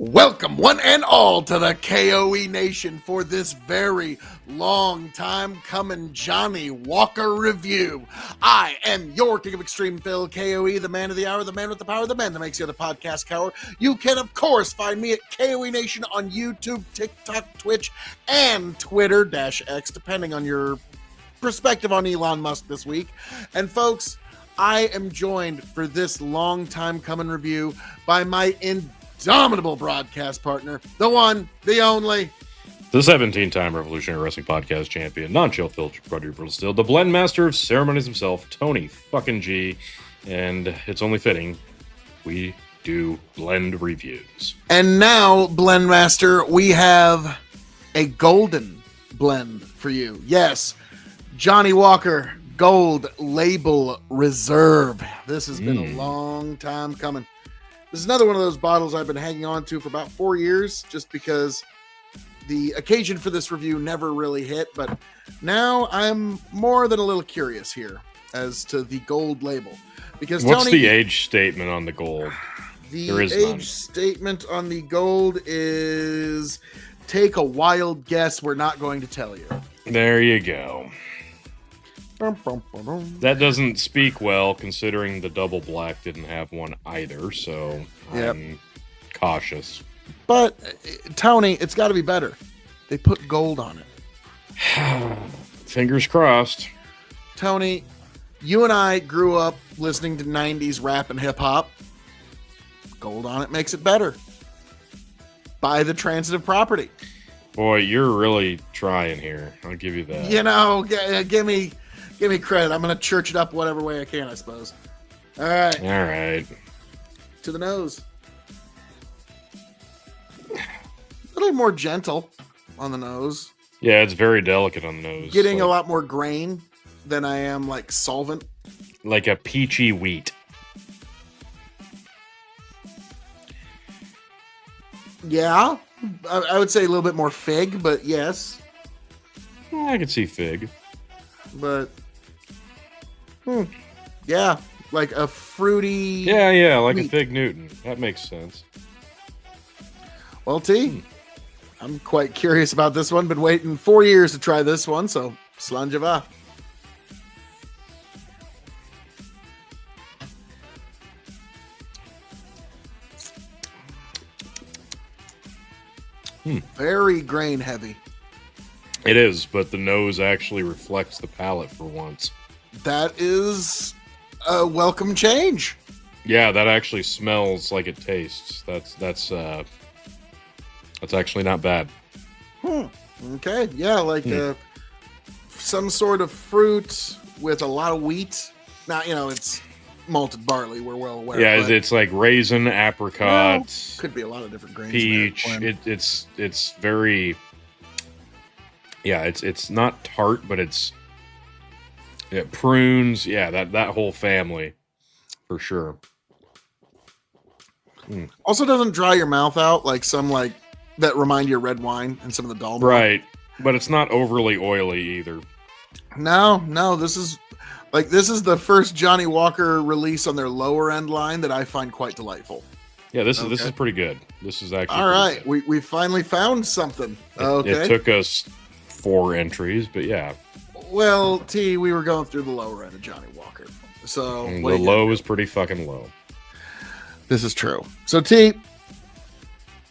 Welcome, one and all, to the K.O.E. Nation for this very long time coming Johnnie Walker review. I am your King of Extreme Phil, K.O.E., the man of the hour, the man with the power, the man that makes the other podcast cower. You can, of course, find me at K.O.E. Nation on YouTube, TikTok, Twitch, and Twitter-X, depending on your perspective on Elon Musk this week. And folks, I am joined for this long time coming review by my indomitable broadcast partner, the one, the only, the 17-time Revolutionary Wrestling Podcast champion, non-chill filter, quadruple still, the blend master of ceremonies himself, Tony fucking G, and it's only fitting we do blend reviews. And now, Blend Master, we have a golden blend for you. Yes, Johnnie Walker Gold Label Reserve. This has been a long time coming. This is another one of those bottles I've been hanging on to for about 4 years, just because the occasion for this review never really hit. But now I'm more than a little curious here as to the gold label. Because what's Tony, the age statement on the gold? The age statement on the gold is, take a wild guess. We're not going to tell you. There you go. That doesn't speak well, considering the double black didn't have one either, so I'm cautious. But, Tony, it's got to be better. They put gold on it. Fingers crossed. Tony, you and I grew up listening to 90s rap and hip-hop. Gold on it makes it better. Buy the transitive property. Boy, you're really trying here. I'll give you that. You know, give me credit. I'm going to church it up whatever way I can, I suppose. All right. All right. To the nose. A little more gentle on the nose. Yeah, it's very delicate on the nose. Getting a lot more grain than I am, like, solvent. Like a peachy wheat. Yeah. I would say a little bit more fig, but yes. I could see fig. But... yeah, like a fruity... Yeah, like wheat. a Fig Newton. That makes sense. Well, T, I'm quite curious about this one. Been waiting 4 years to try this one, so slanjava. Very grain heavy. It is, but the nose actually reflects the palate for once. That is a welcome change. Yeah, that actually smells like it tastes. That's actually not bad. Okay, yeah, like some sort of fruit with a lot of wheat. Now, you know, it's malted barley, we're well aware. Yeah, it's like raisin, apricot, could be a lot of different grains. Peach. It's very, yeah, it's not tart, but it's prunes. Yeah, that whole family for sure. Also doesn't dry your mouth out like some like that remind you of red wine and some of the dull. Right, but it's not overly oily either. No, this is the first Johnnie Walker release on their lower end line that I find quite delightful. Yeah, this is pretty good. This is actually all right. We finally found something. Okay, it took us 4 entries, but yeah. Well, T, we were going through the lower end of Johnnie Walker, so the low is pretty fucking low. This is true. So, T,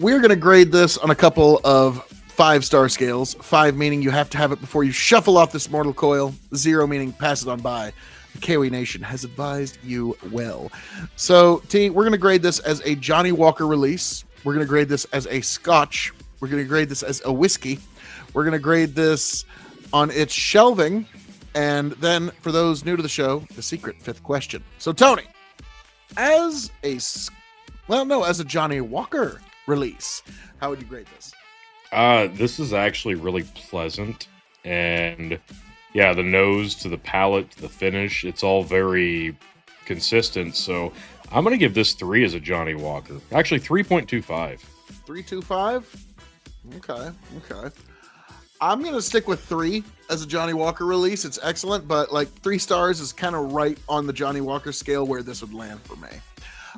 we're going to grade this on a couple of 5-star scales. 5 meaning you have to have it before you shuffle off this mortal coil. 0 meaning pass it on by. The K.O.E. Nation has advised you well. So, T, we're going to grade this as a Johnnie Walker release. We're going to grade this as a Scotch. We're going to grade this as a whiskey. We're going to grade this on its shelving. And then, for those new to the show, the secret 5th question. So, Tony, as a Johnnie Walker release, how would you grade this? This is actually really pleasant, and yeah, the nose to the palate to the finish, it's all very consistent. So I'm gonna give this 3 as a Johnnie Walker. Actually, 3.25. 3.25. Okay. I'm gonna stick with 3 as a Johnnie Walker release. It's excellent, but like 3 stars is kind of right on the Johnnie Walker scale where this would land for me.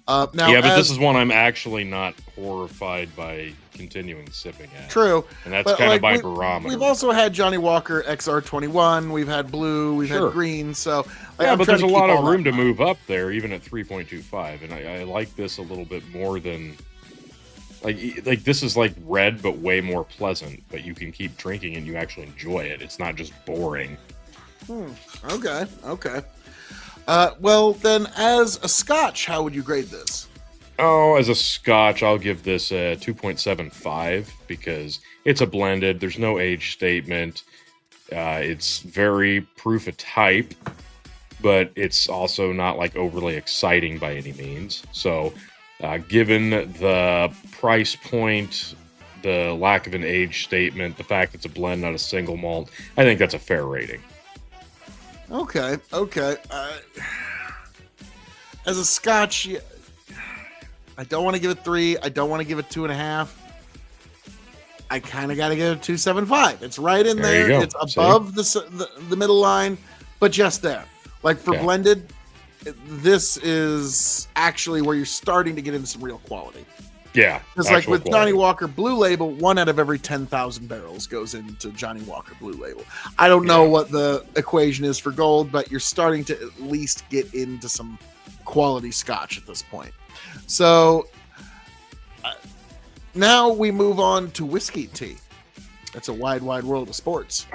Now, Yeah, but this as is one I'm actually not horrified by continuing sipping at. true, And that's but kind of like my barometer. we've also had Johnny Walker XR21. We've had blue. We've Sure. had green. So Yeah, I'm but trying there's a to keep lot of all that room to in mind. move up there, even at 3.25, and I like this a little bit more than like this is like red, but way more pleasant. But you can keep drinking and you actually enjoy it. It's not just boring. Okay. Okay. Well, then, as a Scotch, how would you grade this? Oh, as a Scotch, I'll give this a 2.75 because it's a blended. There's no age statement. It's very proof of type, but it's also not like overly exciting by any means. So, given the price point, the lack of an age statement, the fact it's a blend, not a single malt, I think that's a fair rating. Okay. Okay. As a Scotch, I don't want to give it 3. I don't want to give it 2.5. I kind of got to give it 2.75. It's right in There you there. go. It's above the middle line, but just there. Like for Okay. blended, this is actually where you're starting to get into some real quality. Yeah, It's like actual with quality. Johnny Walker Blue Label, 1 out of every 10,000 barrels goes into Johnny Walker Blue Label. I don't know Yeah. what the equation is for gold, but you're starting to at least get into some quality Scotch at this point. So now we move on to whiskey tea. That's a wide, wide world of sports.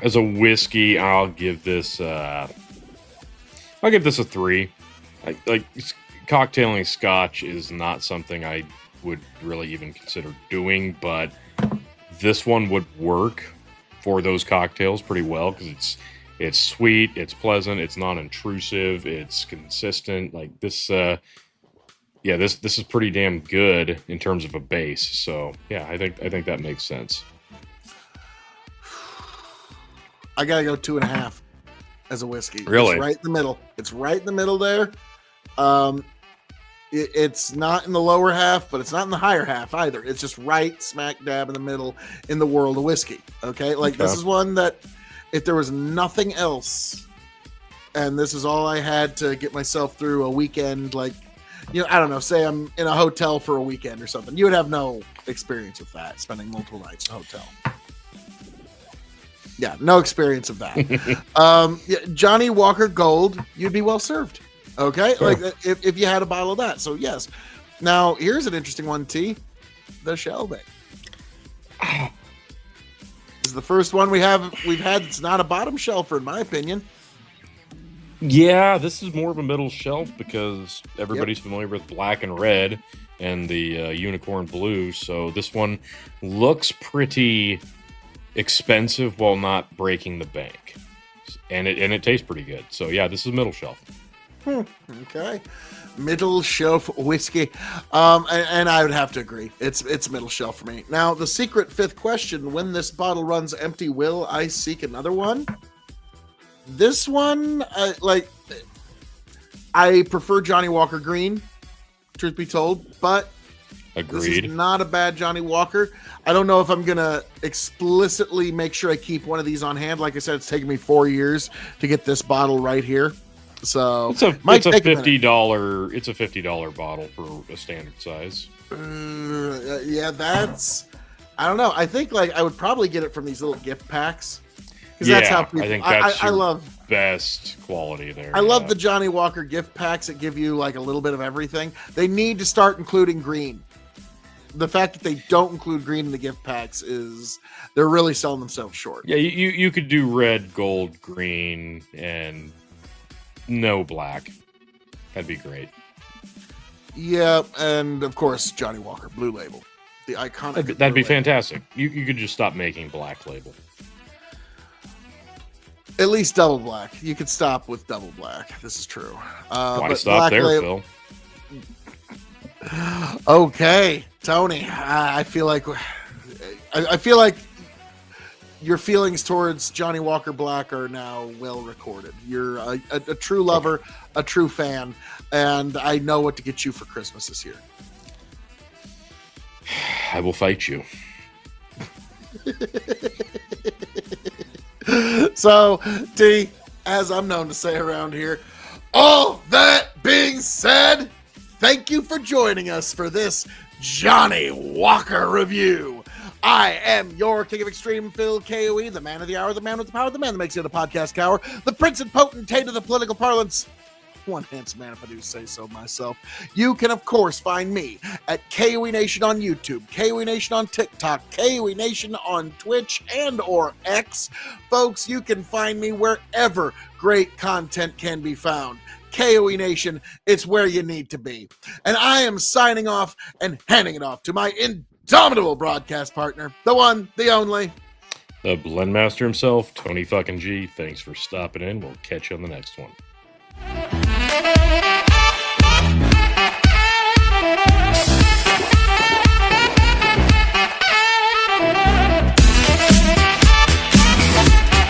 As a whiskey, I'll give this a 3. Cocktailing Scotch is not something I would really even consider doing, but this one would work for those cocktails pretty well because it's sweet, it's pleasant, it's non-intrusive, it's consistent. Like this, this is pretty damn good in terms of a base. So yeah, I think that makes sense. I gotta go 2.5 as a whiskey. Really? It's right in the middle. It's right in the middle there. It's not in the lower half, but it's not in the higher half either. It's just right smack dab in the middle in the world of whiskey. Okay, like this Okay. is one that if there was nothing else, and this is all I had to get myself through a weekend, like I don't know, say I'm in a hotel for a weekend or something, you would have no experience with that, spending multiple nights in a hotel. Yeah, no experience of that. Johnny Walker Gold, you'd be well served. Okay, Sure. like if you had a bottle of that. So yes. Now here's an interesting one, T. The shelving. This is the first one we've had. It's not a bottom shelfer, in my opinion. Yeah, this is more of a middle shelf because everybody's familiar with black and red and the unicorn blue. So this one looks pretty expensive while not breaking the bank, and it tastes pretty good. So yeah, this is middle shelf. Okay, middle shelf whiskey, and I would have to agree. It's middle shelf for me. Now the secret fifth question: when this bottle runs empty, will I seek another one? This one, I prefer Johnny Walker Green, truth be told, but this Agreed. is not a bad Johnny Walker. I don't know if I'm gonna explicitly make sure I keep one of these on hand. Like I said, it's taken me 4 years to get this bottle right here. So It's a might take a minute. $50 bottle for a standard size. Yeah, that's. I don't know. I think I would probably get it from these little gift packs because Yeah, that's how people. I think that's I your love. best quality there. I love the Johnny Walker gift packs that give you like a little bit of everything. They need to start including green. The fact that they don't include green in the gift packs is they're really selling themselves short. Yeah, you could do red, gold, green, and no black. That'd be great. Yeah, and of course Johnny Walker Blue Label, the iconic. That'd be Blue Label. fantastic. You could just stop making black label. At least double black. You could stop with double black. This is true. Why but stop Black there, Label- Phil? Okay, Tony. I feel like your feelings towards Johnny Walker Black are now well recorded. You're a true lover, a true fan, and I know what to get you for Christmas this year. I will fight you. So, D, as I'm known to say around here, all that being said, thank you for joining us for this Johnnie Walker review. I am your King of Extreme, Phil K.O.E., the man of the hour, the man with the power, the man that makes you the podcast cower, the prince and potentate of the political parlance. One handsome man, if I do say so myself. You can, of course, find me at K.O.E Nation on YouTube, K.O.E Nation on TikTok, K.O.E Nation on Twitch and or X. Folks, you can find me wherever great content can be found. K.O.E Nation, it's where you need to be. And I am signing off and handing it off to my indomitable broadcast partner, the one, the only, the Blend Master himself, Tony fucking G. Thanks for stopping in. We'll catch you on the next one.